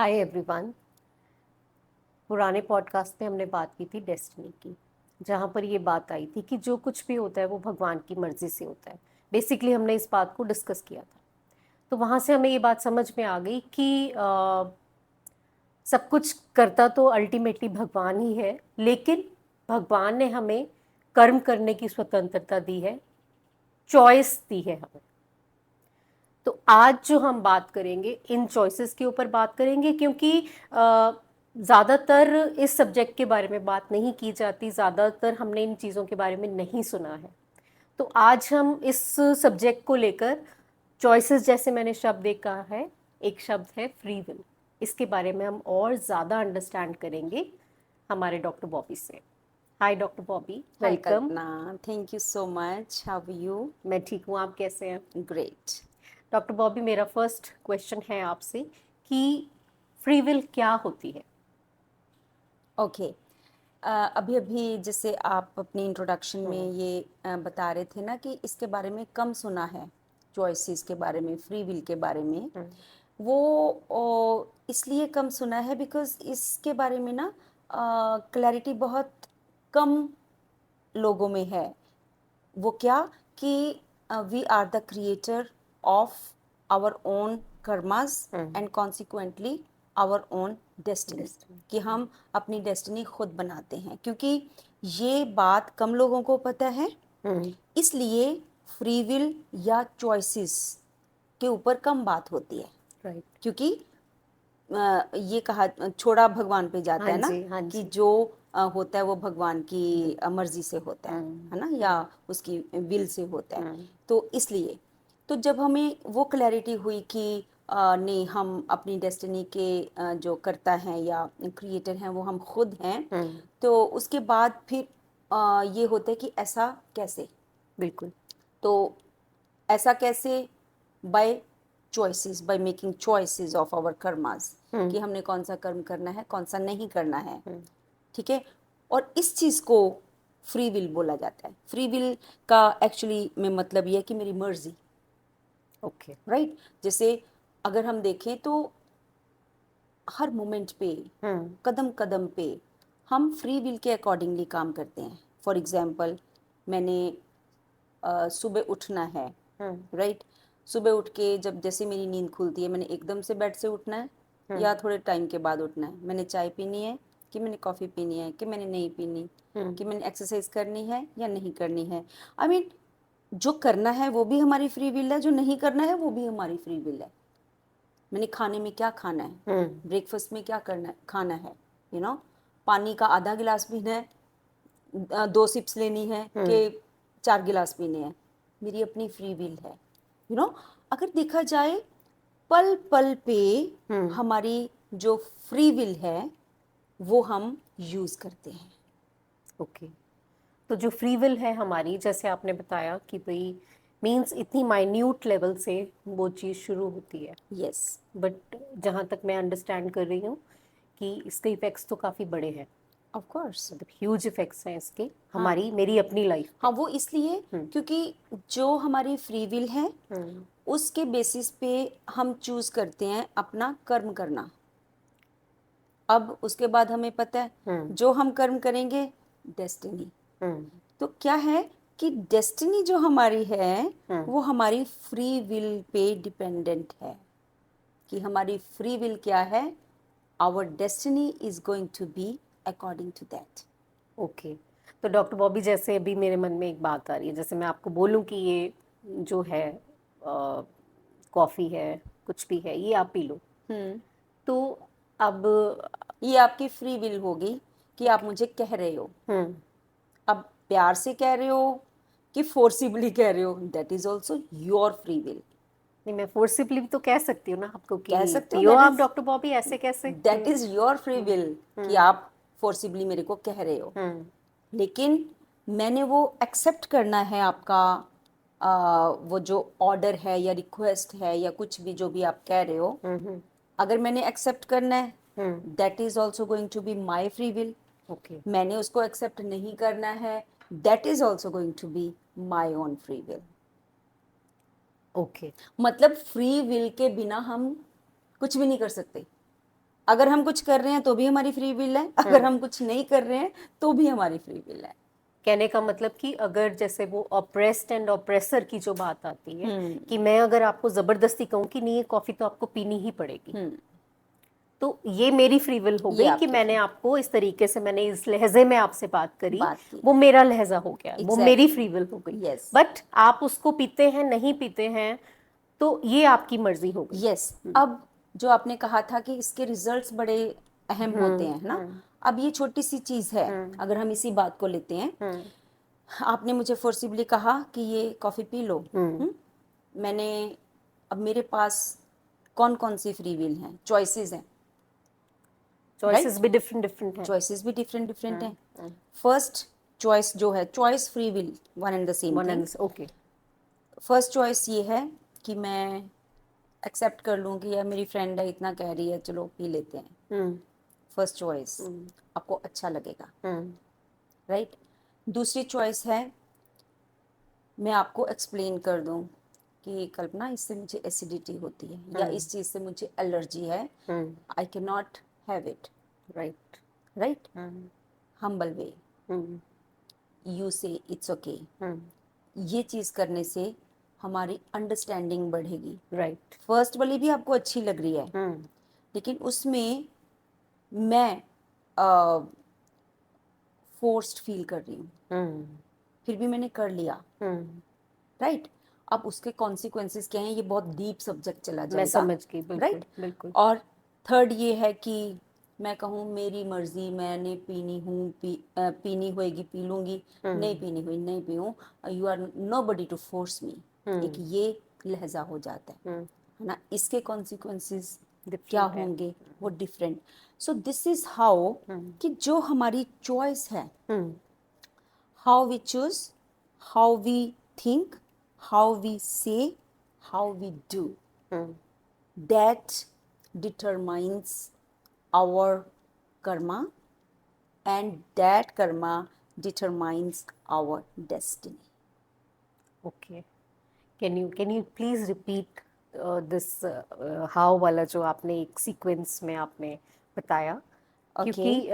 Hi everyone. पुराने podcast में हमने बात की थी डेस्टिनी की, जहाँ पर ये बात आई थी कि जो कुछ भी होता है वो भगवान की मर्जी से होता है। बेसिकली हमने इस बात को डिस्कस किया था। तो वहाँ से हमें ये बात समझ में आ गई कि सब कुछ करता तो अल्टीमेटली भगवान ही है, लेकिन भगवान ने हमें कर्म करने की स्वतंत्रता दी है, चॉइस दी है हमें। तो आज जो हम बात करेंगे इन चॉइसेस के ऊपर बात करेंगे, क्योंकि ज़्यादातर इस सब्जेक्ट के बारे में बात नहीं की जाती, ज़्यादातर हमने इन चीज़ों के बारे में नहीं सुना है। तो आज हम इस सब्जेक्ट को लेकर चॉइसेस, जैसे मैंने शब्द एक कहा है, एक शब्द है फ्री विल, इसके बारे में हम और ज़्यादा अंडरस्टैंड करेंगे हमारे डॉक्टर बॉबी से। Hi doctor Bobby, hi welcome. Kalpana, thank you so much. How are you? मैं ठीक हूँ, आप कैसे हैं? ग्रेट। डॉक्टर बॉबी, मेरा फर्स्ट क्वेश्चन है आपसे कि फ्री विल क्या होती है? ओके। अभी अभी जैसे आप अपनी इंट्रोडक्शन हम्म। में ये बता रहे थे ना कि इसके बारे में कम सुना है, चॉइसेस के बारे में, फ्री विल के बारे में। हम्म। वो इसलिए कम सुना है बिकॉज इसके बारे में ना क्लैरिटी बहुत कम लोगों में है। वो क्या कि we are the creator of our own karmas hmm. And consequently our own destiny, destiny. कि हम अपनी डेस्टिनी खुद बनाते हैं। क्योंकि ये बात कम लोगों को पता है, हम्म। इसलिए फ्री विल या चॉइसेस के ऊपर कम बात होती है। राइट। क्योंकि ये कहा छोड़ा भगवान पे हाँ जाता है ना, जी, हाँ कि जी। जो होता है वो भगवान की मर्जी से होता हम्म। है ना, या उसकी विल से होता है। हम्म। तो इसलिए तो जब हमें वो क्लैरिटी हुई कि नहीं, हम अपनी डेस्टिनी के जो करता हैं या क्रिएटर हैं वो हम खुद हैं, हम्म। तो उसके बाद फिर ये होता है कि ऐसा कैसे। बिल्कुल। तो ऐसा कैसे? By choices, by making choices of our karmas, hmm. कि हमने कौन सा कर्म करना है, कौन सा नहीं करना है। हम्म। ठीक है। और इस चीज़ को फ्री विल बोला जाता है। फ्री विल का एक्चुअली में मतलब ये है कि मेरी मर्जी। ओके। राइट। जैसे अगर हम देखें तो हर मोमेंट पे, हम्म। कदम कदम पे हम फ्री विल के अकॉर्डिंगली काम करते हैं। फॉर एग्जाम्पल, मैंने सुबह उठना है। हम्म। राइट। सुबह उठ के जब जैसे मेरी नींद खुलती है, मैंने एकदम से बेड से उठना है हम्म। या थोड़े टाइम के बाद उठना है। मैंने चाय पीनी है कि मैंने कॉफ़ी पीनी है कि मैंने नहीं पीनी, हम्म। कि मैंने एक्सरसाइज करनी है या नहीं करनी है। आई मीन, जो करना है वो भी हमारी फ्री विल है, जो नहीं करना है वो भी हमारी फ्री विल है। मैंने खाने में क्या खाना है, हम्म। ब्रेकफास्ट में क्या करना खाना है, पानी का आधा गिलास पीना है, 2 सिप्स लेनी है कि हम्म। 4 गिलास पीने हैं, मेरी अपनी फ्री विल है। अगर देखा जाए, पल पल पे हम्म। हमारी जो फ्री विल है वो हम यूज करते हैं। ओके। तो जो फ्री विल है हमारी, जैसे आपने बताया कि भाई मीन्स इतनी माइन्यूट लेवल से वो चीज़ शुरू होती है, यस। बट जहाँ तक मैं अंडरस्टैंड कर रही हूँ कि इसके इफेक्ट्स तो काफ़ी बड़े हैं, ऑफ कोर्स। मतलब ह्यूज इफेक्ट्स हैं इसके हाँ। हमारी मेरी अपनी लाइफ पे। हाँ, वो इसलिए हम्म। क्योंकि जो हमारी फ्री विल है हम्म। उसके बेसिस पे हम चूज करते हैं अपना कर्म करना। अब उसके बाद हमें पता है हम्म। जो हम कर्म करेंगे, डेस्टिनी। हम्म। तो क्या है कि डेस्टिनी जो हमारी है हम्म। वो हमारी फ्री विल पे डिपेंडेंट है, कि हमारी फ्री विल क्या है। Our destiny is going to be according to that. Okay. तो डॉक्टर बॉबी, जैसे अभी मेरे मन में एक बात आ रही है, जैसे मैं आपको बोलूं कि ये जो है कॉफ़ी है, कुछ भी है, ये आप पी लो। हम्म। तो अब ये आपकी फ्री विल होगी कि आप ओके। मुझे कह रहे हो। हम्म। अब प्यार से कह रहे हो कि फोर्सिबली कह रहे हो, that is also your free will. नहीं, मैं फोर्सिबली भी तो कह सकती हूँ ना आपको कि कह सकते हो, पियो आप डॉक्टर बॉबी, ऐसे कैसे कि that is your free will, कि हम्म। आप फोर्सिबली मेरे को कह रहे हो। हम्म। लेकिन मैंने वो एक्सेप्ट करना है आपका वो जो ऑर्डर है या रिक्वेस्ट है या कुछ भी जो भी आप कह रहे हो, हम्म। अगर मैंने एक्सेप्ट करना है, hmm. That is also going to be my free will. Okay. मैंने उसको एक्सेप्ट नहीं करना है, that is also going to be my own free will. Okay. मतलब फ्री विल के बिना हम कुछ भी नहीं कर सकते। अगर हम कुछ कर रहे हैं तो भी हमारी फ्री विल है, अगर हम कुछ नहीं कर रहे हैं तो भी हमारी फ्री विल है। कहने का मतलब कि अगर जैसे वो ऑप्रेस्ड एंड ऑप्रेसर की जो बात आती है हम्म कि मैं अगर आपको जबरदस्ती कहूँ कि नहीं ये कॉफी तो आपको पीनी ही पड़ेगी, हम्म तो ये मेरी फ्री विल हो ये गई कि आपकी मैंने आपको इस तरीके से, मैंने इस लहजे में आपसे बात करी, बात की। वो मेरा लहजा हो गया, वो मेरी एग्जैक्टली, फ्री विल हो गई। यस बट आप उसको पीते हैं नहीं पीते हैं तो ये आपकी मर्जी हो गई। यस। अब जो आपने कहा था कि इसके रिजल्ट्स बड़े अहम होते हैं, है ना? अब ये छोटी सी चीज है, अगर हम इसी बात को लेते हैं, आपने मुझे फोर्सिबली कहा कि ये कॉफी पी लो। मैंने, अब मेरे पास कौन कौन सी फ्री विल हैं, चॉइसेस हैं, चॉइसेस भी डिफरेंट डिफरेंट हैं। चॉइसेस भी डिफरेंट डिफरेंट हैं। फर्स्ट चॉइस जो है, choice free will one and the same one thing. And okay. First choice ये है कि मैं एक्सेप्ट कर लूँगी, या मेरी फ्रेंड है इतना कह रही है चलो पी लेते हैं। फर्स्ट चॉइस, आपको अच्छा लगेगा, राइट? दूसरी चॉइस है मैं आपको एक्सप्लेन कर दूं कि कल्पना इससे मुझे एसिडिटी होती है, या इस चीज़ से मुझे एलर्जी है, I can not have it, right. Right? Humble way, you से इट्स ओके। ये चीज़ करने से हमारी अंडरस्टैंडिंग बढ़ेगी। राइट। फर्स्ट वाली भी आपको अच्छी लग रही है, लेकिन उसमें मैं फोर्स्ड फील कर रही हूँ, फिर भी मैंने कर लिया, राइट? अब उसके कॉन्सिक्वेंसेस क्या हैं, ये बहुत डीप सब्जेक्ट चला मैं जाएगा, समझ गई, बिल्कुल राइट? बिल्कुल। और थर्ड ये है कि मैं कहूँ मेरी मर्जी, मैंने पीनी हूँ पीनी होएगी पी लूँगी, नहीं पीनी हुई नहीं पीऊँ, you are nobody to force me, एक ये लहजा हो जाता है ना? इसके कॉन्सिक्वेंसेस क्या डिफरेंट है। होंगे वो different. So this is how कि जो हमारी चॉइस है, how we choose, how we think, how we say, how we do, that determines our karma, and that karma determines our destiny. Okay. Can you please repeat this how वाला जो आपने एक sequence में आपने बताया, Okay.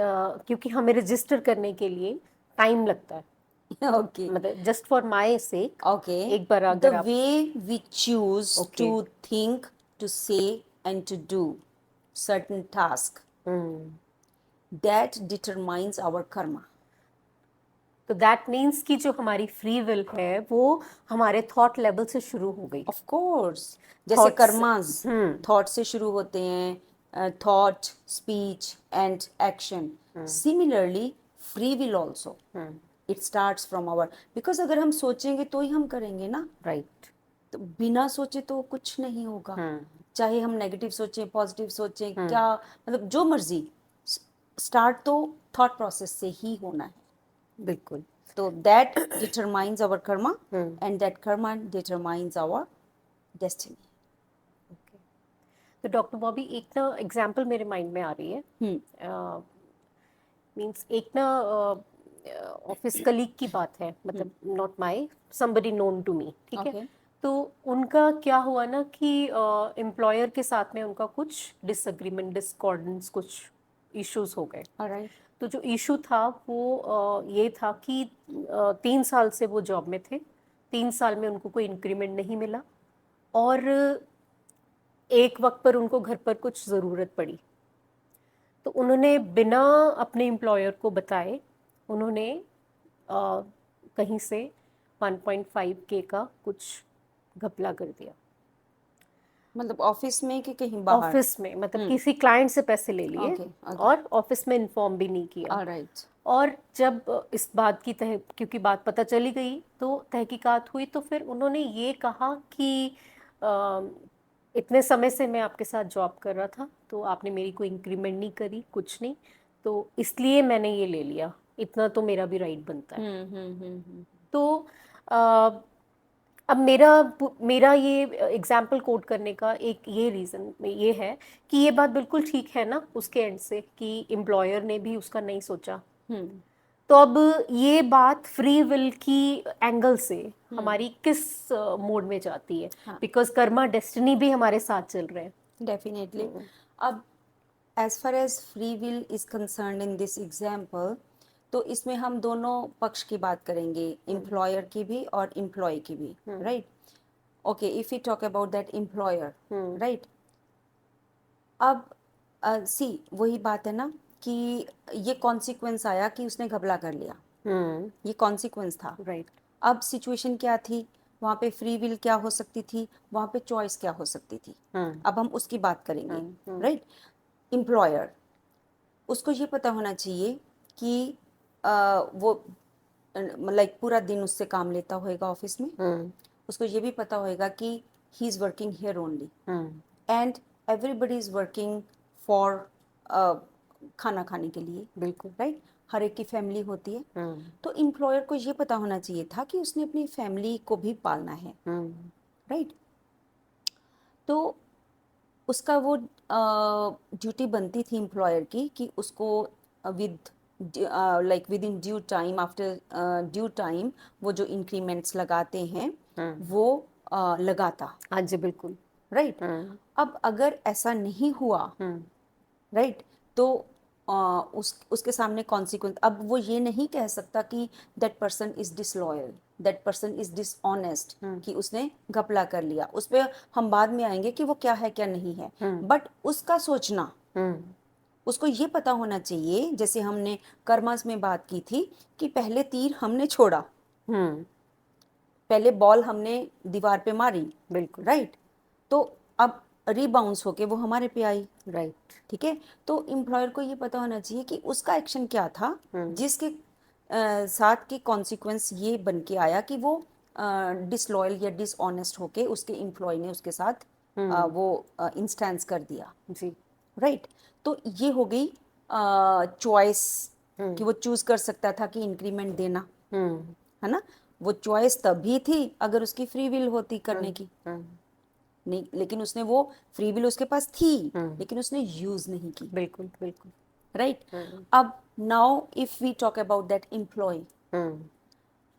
क्योंकि हमें register करने के लिए टाइम लगता है, Okay. मतलब just for my sec Okay. एक बार The अगर आप way we choose okay. to think, to say, and to do certain task, that determines our karma. तो दैट मीन्स कि जो हमारी फ्री विल है वो हमारे थॉट लेवल से शुरू हो गई। ऑफ कोर्स, जैसे Thoughts, कर्मास थॉट से शुरू होते हैं, thought, speech and action. Similarly free will also, it starts from our, because अगर हम सोचेंगे तो ही हम करेंगे ना, राइट। तो बिना सोचे तो कुछ नहीं होगा। चाहे हम नेगेटिव सोचें, पॉजिटिव सोचें, क्या मतलब जो मर्जी, स्टार्ट तो थॉट प्रोसेस से ही होना है। बिल्कुल। तो that determines our karma, and that karma determines our destiny. Okay. तो डॉक्टर बॉबी एक ना एग्जांपल मेरे माइंड में आ रही है, मींस एक ना ऑफिस कलीग की बात है, मतलब not my, somebody known to me, ठीक है? Okay. तो उनका क्या हुआ ना कि एम्प्लॉयर के साथ में उनका कुछ डिसएग्रीमेंट, डिस्कॉर्डेंस, कुछ इश्यूज हो गए। Alright. तो जो इशू था वो ये था कि 3 साल से वो जॉब में थे, 3 साल में उनको कोई इंक्रीमेंट नहीं मिला, और एक वक्त पर उनको घर पर कुछ ज़रूरत पड़ी, तो उन्होंने बिना अपने एम्प्लॉयर को बताए उन्होंने कहीं से 1.5K का कुछ घपला कर दिया। मतलब ऑफिस में कि कहीं बाहर? ऑफिस में, मतलब किसी क्लाइंट से पैसे ले लिए, Okay, okay. और ऑफिस में इन्फॉर्म भी नहीं किया। Alright. और जब इस बात की क्योंकि बात पता चली गई तो तहकीकात हुई, तो फिर उन्होंने ये कहा कि इतने समय से मैं आपके साथ जॉब कर रहा था, तो आपने मेरी कोई इंक्रीमेंट नहीं करी, कुछ नहीं, तो इसलिए मैंने ये ले लिया, इतना तो मेरा भी राइट बनता है। तो अ, अब मेरा ये एग्जाम्पल कोट करने का एक ये रीज़न ये है कि ये बात बिल्कुल ठीक है ना उसके एंड से कि एम्प्लॉयर ने भी उसका नहीं सोचा। तो अब ये बात फ्री विल की एंगल से हमारी किस मोड में जाती है? हाँ। बिकॉज कर्मा डेस्टिनी भी हमारे साथ चल रहे हैं। डेफिनेटली। अब as far as free will is concern in this example, तो इसमें हम दोनों पक्ष की बात करेंगे, एम्प्लॉयर की भी और एम्प्लॉय की भी, right? Okay, if you talk about that employer, right? अब सी वही बात है ना कि ये कॉन्सिक्वेंस आया कि उसने घपला कर लिया, ये कॉन्सिक्वेंस था। राइट। अब सिचुएशन क्या थी, वहाँ पे फ्री विल क्या हो सकती थी, वहाँ पे चॉइस क्या हो सकती थी, अब हम उसकी बात करेंगे, राइट? एम्प्लॉयर, उसको ये पता होना चाहिए कि वो लाइक पूरा दिन उससे काम लेता होएगा ऑफिस में, उसको ये भी पता होएगा कि he is working here only and everybody is working for खाना खाने के लिए, बिल्कुल। राइट? हर एक की फैमिली होती है। तो एम्प्लॉयर को ये पता होना चाहिए था कि उसने अपनी फैमिली को भी पालना है, राइट? तो उसका वो ड्यूटी बनती थी एम्प्लॉयर की कि उसको with like with in due time, after due time वो जो इंक्रीमेंट्स लगाते हैं वो लगाता, हाँ जी, बिल्कुल। राइट? अब अगर ऐसा नहीं हुआ, राइट, तो उसके सामने कॉन्सिक्वेंस, अब वो ये नहीं कह सकता कि that person is disloyal, that person is dishonest, कि उसने घपला कर लिया। उस पर हम बाद में आएंगे कि वो क्या है क्या नहीं है, बट उसका सोचना, उसको ये पता होना चाहिए, जैसे हमने कर्मस में बात की थी कि पहले तीर हमने छोड़ा, पहले बॉल हमने दीवार पे मारी, बिल्कुल। राइट? तो अब रीबाउंस होके वो हमारे पे आई, राइट। ठीक है? तो एम्प्लॉयर को ये पता होना चाहिए कि उसका एक्शन क्या था जिसके साथ की कॉन्सिक्वेंस ये बन के आया कि वो डिसलॉयल या डिसऑनेस्ट होके उसके एम्प्लॉय ने उसके साथ वो इंस्टेंस कर दिया, जी। राइट? तो ये हो गई चॉइस कि वो चूज कर सकता था कि इंक्रीमेंट देना, है ना? वो चॉइस तभी थी अगर उसकी फ्री विल होती करने की, नहीं, लेकिन उसने वो फ्री विल उसके पास थी लेकिन उसने यूज नहीं की, बिल्कुल बिल्कुल। राइट? अब now if we talk about that employ,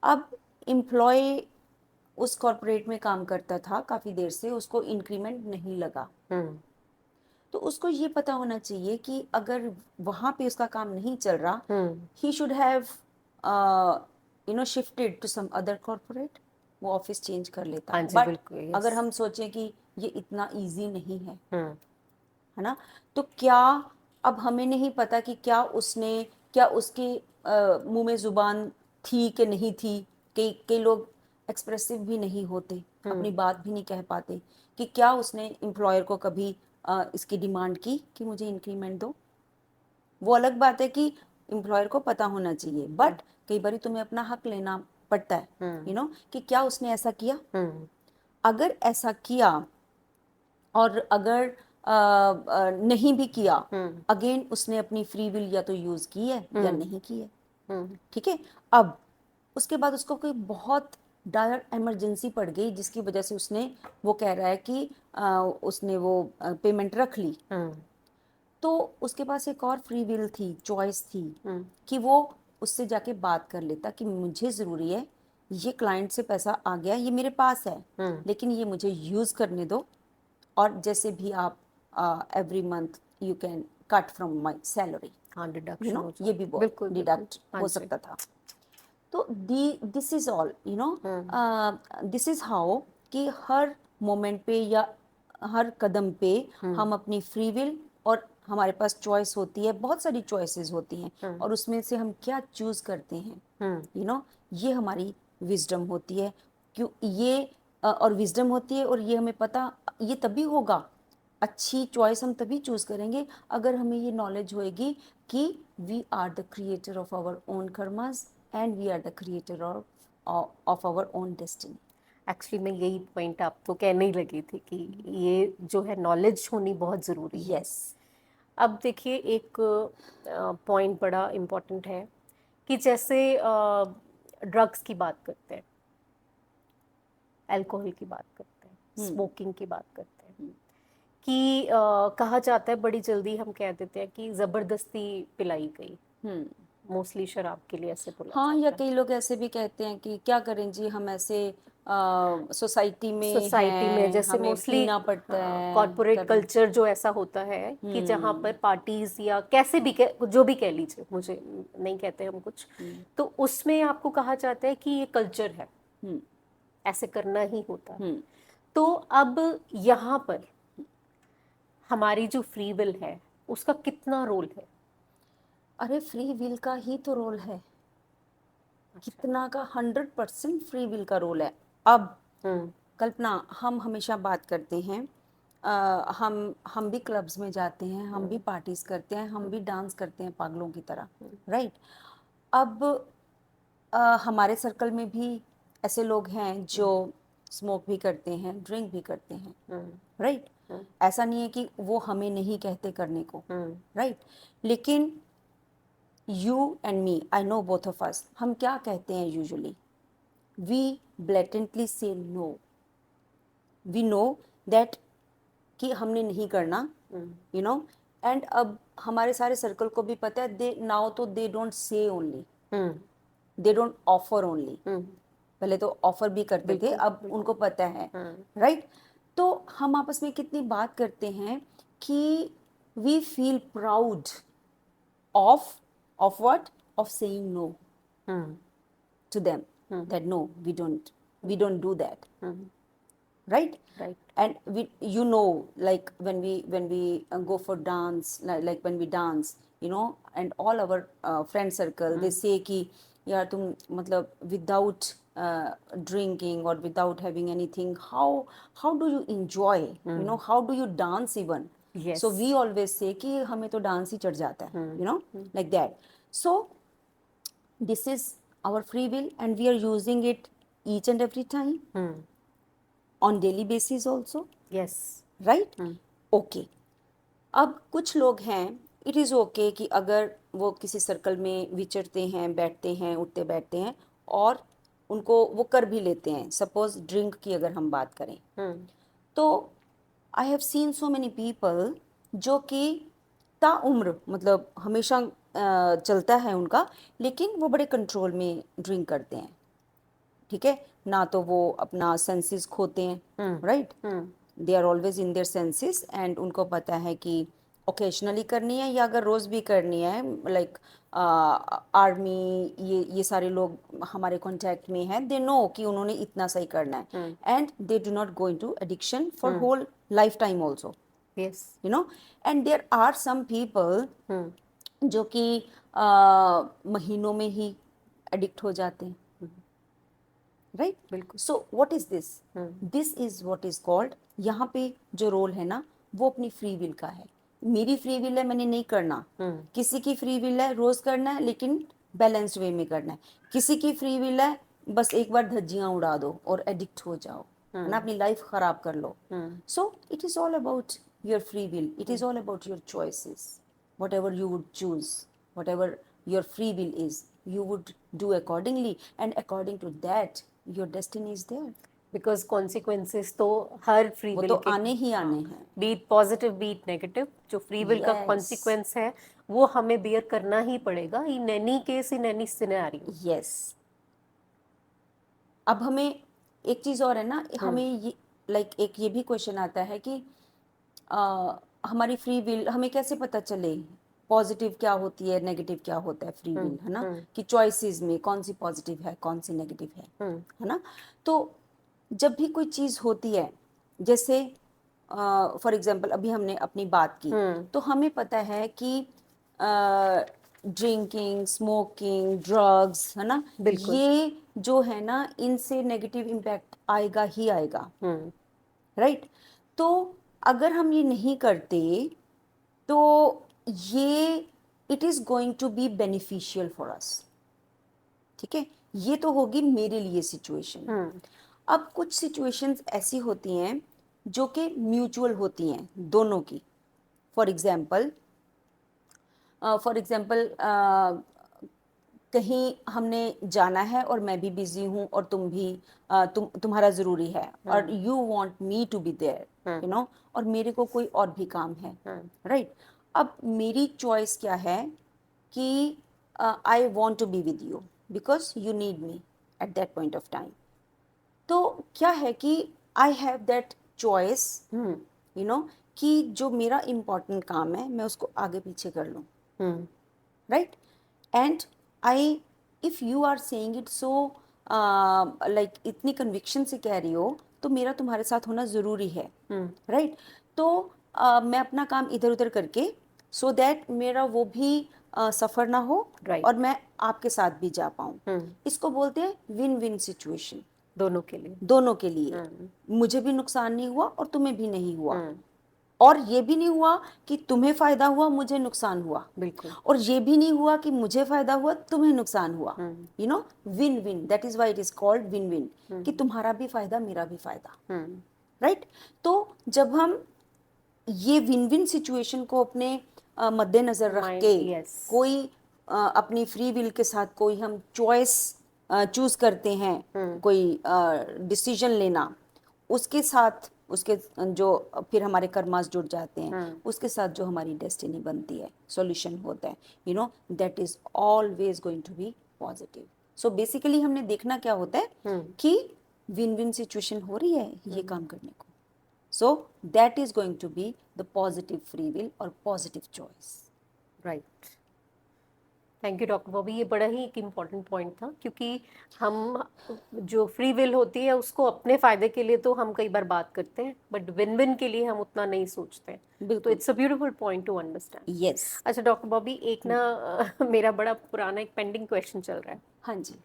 अब एम्प्लॉय उस कॉर्पोरेट में काम करता था काफी देर से, उसको इंक्रीमेंट नहीं लगा, तो उसको ये पता होना चाहिए कि अगर वहां पे उसका काम नहीं चल रहा, he should have shifted to some other corporate, वो ऑफिस चेंज कर लेता। हाँ जी, बट बिल्कुल। अगर यस। हम सोचें कि ये इतना इजी नहीं है ना, तो क्या, अब हमें नहीं पता कि क्या उसके मुंह में जुबान थी कि नहीं थी, कई कई लोग एक्सप्रेसिव भी नहीं होते, अपनी बात भी नहीं कह पाते, कि क्या उसने एम्प्लॉयर को कभी इसकी डिमांड की कि मुझे इंक्रीमेंट दो। वो अलग बात है कि एम्प्लॉयर को पता होना चाहिए, बट कई बार तुम्हें अपना हक लेना पड़ता है, कि क्या उसने ऐसा किया। अगर ऐसा किया और अगर नहीं भी किया, अगेन उसने अपनी फ्री विल या तो यूज की है या नहीं की है, ठीक है? अब उसके बाद उसको कोई बहुत डायर इमरजेंसी पड़ गई जिसकी वजह से उसने, वो कह रहा है कि उसने वो पेमेंट रख ली, तो उसके पास एक और फ्री विल थी, चॉइस थी, कि वो उससे जाके बात कर लेता कि मुझे ज़रूरी है, ये क्लाइंट से पैसा आ गया, ये मेरे पास है, लेकिन ये मुझे यूज़ करने दो, और जैसे भी आप every month you can cut from my salary, हाँ, डिडक्शन हो ये जाता भी है। बिल्कुल डिडक्ट हाँ हो जी। सकता था। तो this is all, this is how कि हर मोमेंट पे या हर कदम पे हम अपनी फ्री विल, और हमारे पास चॉइस होती है, बहुत सारी चॉइसेस होती हैं, और उसमें से हम क्या चूज करते हैं, ये हमारी विजडम होती है। क्यों ये और विजडम होती है, और ये हमें पता, ये तभी होगा, अच्छी चॉइस हम तभी चूज करेंगे अगर हमें ये नॉलेज होएगी कि we are the creator of our own karmas and we are the creator of our own destiny. Actually मैं यही पॉइंट आपको कहने ही लगी थी कि ये जो है नॉलेज होनी बहुत ज़रूरी है। यस। अब देखिए, एक पॉइंट बड़ा इम्पोर्टेंट है कि जैसे ड्रग्स की बात करते हैं, अल्कोहल की बात करते हैं, स्मोकिंग की बात करते हैं, कि कहा जाता है, बड़ी जल्दी हम कह देते हैं कि ज़बरदस्ती पिलाई गई। मोस्टली शराब के लिए ऐसे बोला हाँ, या जाता है। कई लोग ऐसे भी कहते हैं कि क्या करें जी, हम ऐसे सोसाइटी में सोसाइटी में है, जैसे हमें मोस्टली पीना पड़ता है, कॉर्पोरेट करना। कल्चर जो ऐसा होता है कि जहाँ पर पार्टीज या कैसे भी जो भी कह लीजिए, मुझे नहीं कहते हम कुछ, तो उसमें आपको कहा जाता है कि ये कल्चर है, हम्म ऐसे करना ही होता है। हम्म तो अब यहाँ पर हमारी जो फ्री विल है उसका कितना रोल है? अरे फ्री विल का ही तो रोल है, कितना का 100% फ्री विल का रोल है। अब हम्म कल्पना, हम हमेशा बात करते हैं, हम भी क्लब्स में जाते हैं, हम भी पार्टीज करते हैं, हम भी डांस करते हैं पागलों की तरह, राइट। अब हमारे सर्कल में भी ऐसे लोग हैं जो स्मोक भी करते हैं, ड्रिंक भी करते हैं, राइट। ऐसा नहीं है कि वो हमें नहीं कहते करने को, राइट। लेकिन you and me, I know both of us, हम क्या कहते हैं usually? We blatantly say no. We know that कि हमने नहीं करना, यू नो। एंड अब हमारे सारे सर्कल को भी पता है, दे नाउ तो they don't say only, they don't offer only. पहले तो ऑफर भी करते थे, अब उनको पता है, राइट। तो हम आपस में कितनी बात करते हैं कि we feel proud of what? Of saying no to them, that no, we don't do that, right? Right. And you know, like when we go for dance, like when we dance, you know, and all our friend circle, they say कि यार तुम मतलब without drinking or without having anything, how do you enjoy, you know, how do you dance even? Yes. So we always say कि हमें तो dance ही चढ़ जाता है, you know, like that. So this is our free will and we are using it each and every time, on daily basis also, Yes. right? Okay. अब कुछ लोग हैं, इट इज़ ओके कि अगर वो किसी सर्कल में विचरते हैं, बैठते हैं, उठते बैठते हैं और उनको वो कर भी लेते हैं, सपोज ड्रिंक की अगर हम बात करें, तो I have seen so many people जो कि ताउम्र मतलब हमेशा चलता है उनका, लेकिन वो बड़े कंट्रोल में ड्रिंक करते हैं, ठीक है ना, तो वो अपना सेंसेस खोते हैं, right. They are always in their senses and उनको पता है कि ओकेजनली करनी है या अगर रोज़ भी करनी है, लाइक आर्मी, ये सारे लोग हमारे कांटेक्ट में हैं, दे नो कि उन्होंने इतना सही करना है and they do not go into addiction for whole life time also, Yes. You know. And there are some people जो कि महीनों में ही एडिक्ट हो जाते हैं, राइट। बिल्कुल। So what is this is what is called, यहाँ पे जो रोल है ना वो अपनी फ्री विल का है। मेरी फ्री विल है मैंने नहीं करना, किसी की फ्री विल है रोज करना है लेकिन बैलेंस्ड वे में करना है, किसी की फ्री विल है बस एक बार धज्जियां उड़ा दो और एडिक्ट हो जाओ, है ना, अपनी लाइफ खराब कर लो। So it is all about your free will, it is all about your choices, whatever you would choose, whatever your free will is, you would do accordingly, and according to that your destiny is there. Because consequences तो हर free वो will तो के, आने ही आने हैं। Beat positive beat negative, जो free will का Yes. Consequence है वो हमें बियर करना ही पड़ेगा, in any case, in any scenario. Yes. अब हमें एक चीज और है ना, हमें ये लाइक एक ये भी क्वेश्चन आता है कि हमारी फ्री विल हमें कैसे पता चले पॉजिटिव क्या होती है, नेगेटिव क्या होता है फ्री विल, है ना, कि चॉइसेस में कौन सी पॉजिटिव है कौन सी नेगेटिव है ना। तो जब भी कोई चीज़ होती है, जैसे फॉर एग्जांपल अभी हमने अपनी बात की, तो हमें पता है कि ड्रिंकिंग, स्मोकिंग, ड्रग्स, है ना, बिल्कुल। ये जो है ना इनसे नेगेटिव इम्पैक्ट आएगा ही आएगा, राइट। तो अगर हम ये नहीं करते तो ये it is going to be beneficial for us, ठीक है, ये तो होगी मेरे लिए सिचुएशन। अब कुछ सिचुएशंस ऐसी होती हैं जो कि म्यूचुअल होती हैं दोनों की। फॉर एग्जाम्पल कहीं हमने जाना है और मैं भी बिजी हूँ और तुम भी तुम्हारा ज़रूरी है और you want me to be there, you know, और मेरे को कोई और भी काम है, राइट। अब मेरी चॉइस क्या है कि I want to be with you because you need me at that point of time, तो क्या है कि I have that choice, hmm you know, कि जो मेरा इम्पोर्टेंट काम है मैं उसको आगे पीछे कर लूँ, hmm right? And I, if you are saying it so like इतनी कन्विक्शन से कह रही हो, तो मेरा तुम्हारे साथ होना ज़रूरी है, हम्म राइट? तो मैं अपना काम इधर उधर करके, सो दैट मेरा वो भी सफ़र ना हो राइट। और मैं आपके साथ भी जा पाऊँ। हम्म इसको बोलते हैं विन विन सिचुएशन, दोनों के लिए। दोनों के लिए। हम्म मुझे भी नुकसान नहीं हुआ और तुम्हें भी नहीं हुआ, हम्म और ये भी नहीं हुआ कि तुम्हें फायदा हुआ मुझे नुकसान हुआ, बिल्कुल। और ये भी नहीं हुआ कि मुझे फायदा हुआ तुम्हें नुकसान हुआ। Hmm you know, win win, that is why it is called win win, कि हम्म तुम्हारा भी फायदा मेरा भी फायदा, हम्म राइट? तो जब हम ये विन विन सिचुएशन को अपने मद्देनजर रख माइंड, के, यस। कोई अपनी फ्री विल के साथ कोई हम चॉइस चूज करते हैं, कोई डिसीजन लेना, उसके साथ उसके जो फिर हमारे कर्मास जुड़ जाते हैं, उसके साथ जो हमारी डेस्टिनी बनती है, सॉल्यूशन होता है, you know, that is always going to be positive. So basically हमने देखना क्या होता है कि विन विन सिचुएशन हो रही है ये काम करने को, so that is going to be the positive free will or positive choice. Right. Thank you doctor Bobby, ये बड़ा ही एक इम्पॉर्टेंट पॉइंट था, क्योंकि हम जो फ्री विल होती है उसको अपने फायदे के लिए तो हम कई बार बात करते हैं, बट विन विन के लिए हम उतना नहीं सोचते हैं। तो बिल्कुल, it's a beautiful point two understand. yes, अच्छा डॉक्टर बॉबी, एक ना मेरा बड़ा पुराना एक पेंडिंग क्वेश्चन चल रहा है। हाँ जी,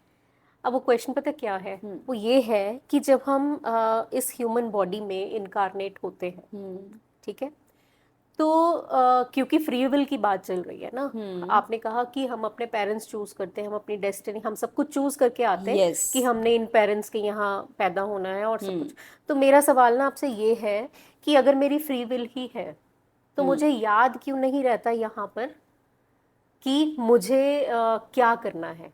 अब वो क्वेश्चन पता क्या है? वो ये है कि जब हम इस ह्यूमन बॉडी में इनकारनेट होते हैं, ठीक है, तो क्योंकि फ्री विल की बात चल रही है ना, आपने कहा कि हम अपने पेरेंट्स चूज करते हैं, हम अपनी डेस्टिनी, हम सब कुछ चूज करके आते हैं yes, कि हमने इन पेरेंट्स के यहाँ पैदा होना है और सब कुछ। तो मेरा सवाल ना आपसे ये है कि अगर मेरी फ्री विल ही है, तो मुझे याद क्यों नहीं रहता यहाँ पर कि मुझे क्या करना है?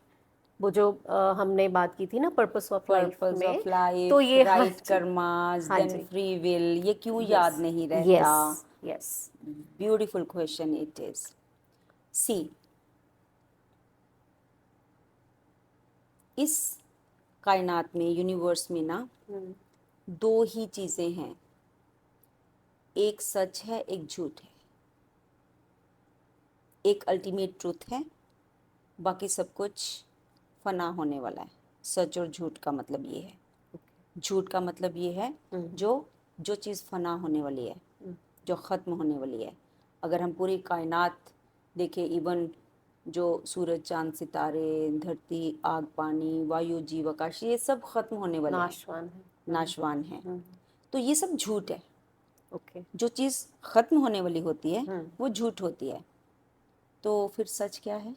वो जो हमने बात की थी ना पर्पस ऑफ लाइफ purpose में, of तो life, ये हाँ right जी, karmas, हाँ then जी, free will, ये क्यों यस याद नहीं रहता? Yes yes. Beautiful question it is. See, इस कायनात में, यूनिवर्स में ना, दो ही चीजें हैं, एक सच है एक झूठ है, एक अल्टीमेट ट्रूथ है, बाकी सब कुछ फना होने वाला है। सच और झूठ का मतलब ये है, झूठ का मतलब ये है जो चीज़ फना होने वाली है, जो ख़त्म होने वाली है। अगर हम पूरी कायनात देखें, इवन जो सूरज चांद सितारे, धरती, आग पानी, वायु, जीव, आकाश, ये सब ख़त्म होने वाले हैं, नाशवान है। नाशवान हैं। तो ये सब झूठ है। ओके। जो चीज़ ख़त्म होने वाली होती है वो झूठ होती है। तो फिर सच क्या है?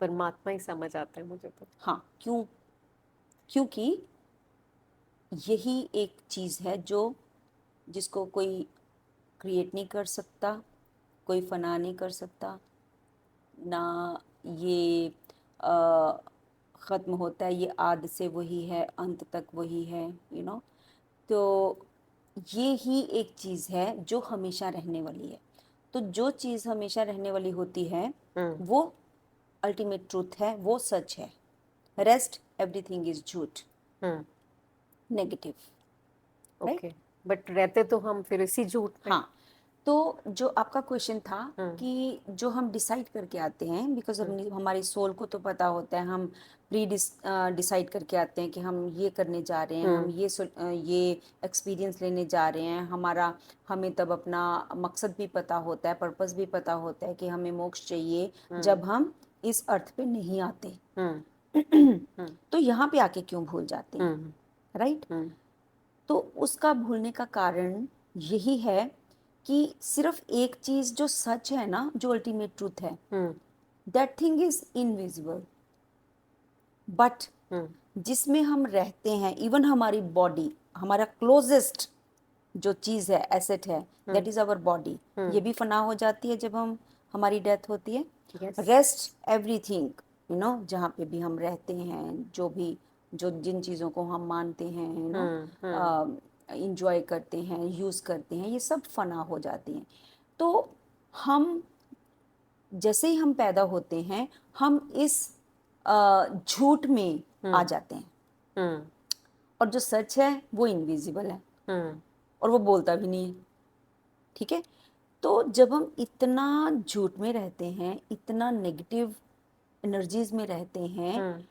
परमात्मा ही समझ आता है मुझे तो। हाँ, क्यों? क्योंकि यही एक चीज़ है जो जिसको कोई क्रिएट नहीं कर सकता, कोई फना नहीं कर सकता, ना ये ख़त्म होता है, ये आद से वही है, अंत तक वही है, यू नो। तो ये ही एक चीज़ है जो हमेशा रहने वाली है। तो जो चीज़ हमेशा रहने वाली होती है वो अल्टीमेट ट्रूथ है, वो सच है। रेस्ट एवरीथिंग इज झूठ, नेगेटिव, राइट? ओके, बट रहते तो हम फिर इसी झूठ में। हाँ, तो जो आपका क्वेश्चन था कि जो हम डिसाइड करके आते हैं, बिकॉज हमारी सोल को तो पता होता है, हम प्री डिसाइड करके आते हैं कि हम ये करने जा रहे हैं, हम ये एक्सपीरियंस लेने जा रहे हैं, हमें तब अपना मकसद भी पता होता है, पर्पस भी पता होता है कि हमें मोक्ष चाहिए जब हम इस अर्थ पे नहीं आते। तो यहाँ पे आके क्यों भूल जाते हैं, राइट? तो उसका भूलने का कारण यही है कि सिर्फ एक चीज जो सच है ना, जो अल्टीमेट ट्रूथ है, that thing is invisible, but जिसमें हम रहते हैं, इवन हमारी बॉडी, हमारा क्लोजेस्ट जो चीज है, एसेट है, दैट इज आवर बॉडी, ये भी फना हो जाती है जब हमारी डेथ होती है। Yes. Rest everything, you know, जहाँ पे भी हम रहते हैं, जो जिन चीज़ों को हम मानते हैं, यू नो, इंजॉय करते हैं, यूज़ करते हैं, ये सब फना हो जाती हैं। तो हम जैसे ही हम पैदा होते हैं, हम इस झूठ में आ जाते हैं, हम्म और जो सच है वो इनविजिबल है हम्म और वो बोलता भी नहीं है। ठीक है, तो जब हम इतना झूठ में रहते हैं, इतना नेगेटिव एनर्जीज में रहते हैं, हम्म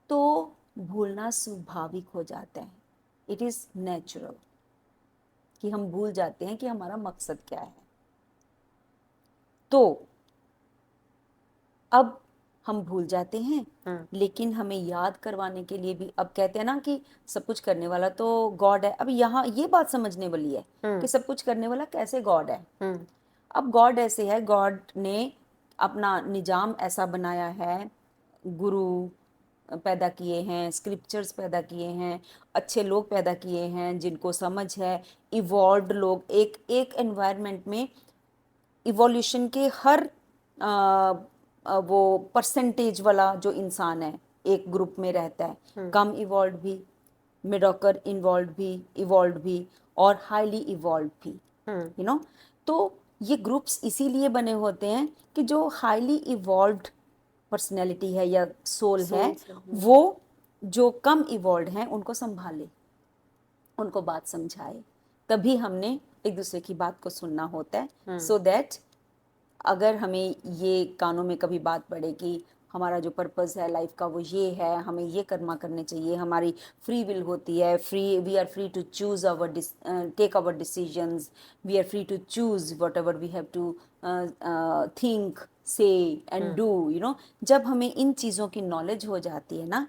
तो भूलना स्वाभाविक हो जाता है। इट इज नेचुरल कि हम भूल जाते हैं कि हमारा मकसद क्या है। तो अब हम भूल जाते हैं, लेकिन हमें याद करवाने के लिए भी, अब कहते हैं ना कि सब कुछ करने वाला तो गॉड है। अब यहाँ ये बात समझने वाली है कि सब कुछ करने वाला कैसे गॉड है। अब गॉड ऐसे है, गॉड ने अपना निजाम ऐसा बनाया है, गुरु पैदा किए हैं, स्क्रिप्चर्स पैदा किए हैं, अच्छे लोग पैदा किए हैं जिनको समझ है, इवॉल्व्ड लोग। एक एक एनवायरनमेंट में इवोल्यूशन के हर वो परसेंटेज वाला जो इंसान है एक ग्रुप में रहता है, कम इवॉल्व भी, मिडॉकर इवॉल्व भी और हाईली इवॉल्व भी, यू नो। तो ये ग्रुप्स इसीलिए बने होते हैं कि जो हाईली इवॉल्व्ड पर्सनैलिटी है या सोल है, वो जो कम इवॉल्व हैं उनको संभाले, उनको बात समझाए। तभी हमने एक दूसरे की बात को सुनना होता है, सो दैट अगर हमें ये कानों में कभी बात पड़े कि हमारा जो पर्पस है लाइफ का वो ये है, हमें ये कर्मा करने चाहिए, हमारी फ्री विल होती है, we are free to choose our take our decisions, we are free to choose whatever we have to think, say and do, you know. जब हमें इन चीज़ों की नॉलेज हो जाती है ना,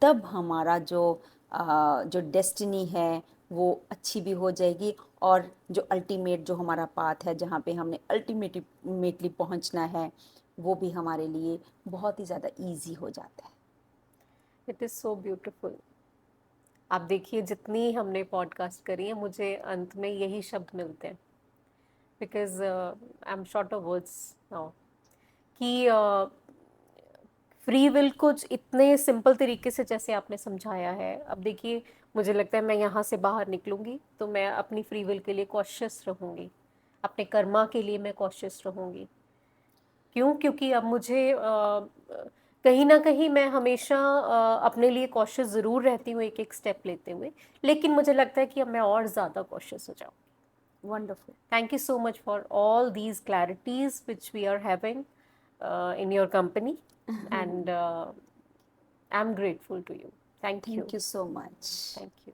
तब हमारा जो डेस्टिनी है वो अच्छी भी हो जाएगी, और जो अल्टीमेट जो हमारा पाथ है, जहाँ पे हमने अल्टीमेटली पहुँचना है, वो भी हमारे लिए बहुत ही ज़्यादा इजी हो जाता है। It is so beautiful. आप देखिए जितनी हमने पॉडकास्ट करी है, मुझे अंत में यही शब्द मिलते हैं, because I am short of words now, कि फ्री विल कुछ इतने सिंपल तरीके से जैसे आपने समझाया है। अब देखिए, मुझे लगता है मैं यहाँ से बाहर निकलूंगी तो मैं अपनी फ्री विल के लिए कॉशियस रहूंगी, अपने कर्मा के लिए मैं कॉशियस रहूंगी। क्यों? क्योंकि अब मुझे कहीं ना कहीं मैं हमेशा अपने लिए कॉशियस ज़रूर रहती हूँ एक एक स्टेप लेते हुए, लेकिन मुझे लगता है कि अब मैं और ज़्यादा कॉशियस हो जाऊँ। Wonderful. Thank you so much for all these clarities which we are having in your company, and I'm grateful to you. Thank you. Thank you so much. Thank you.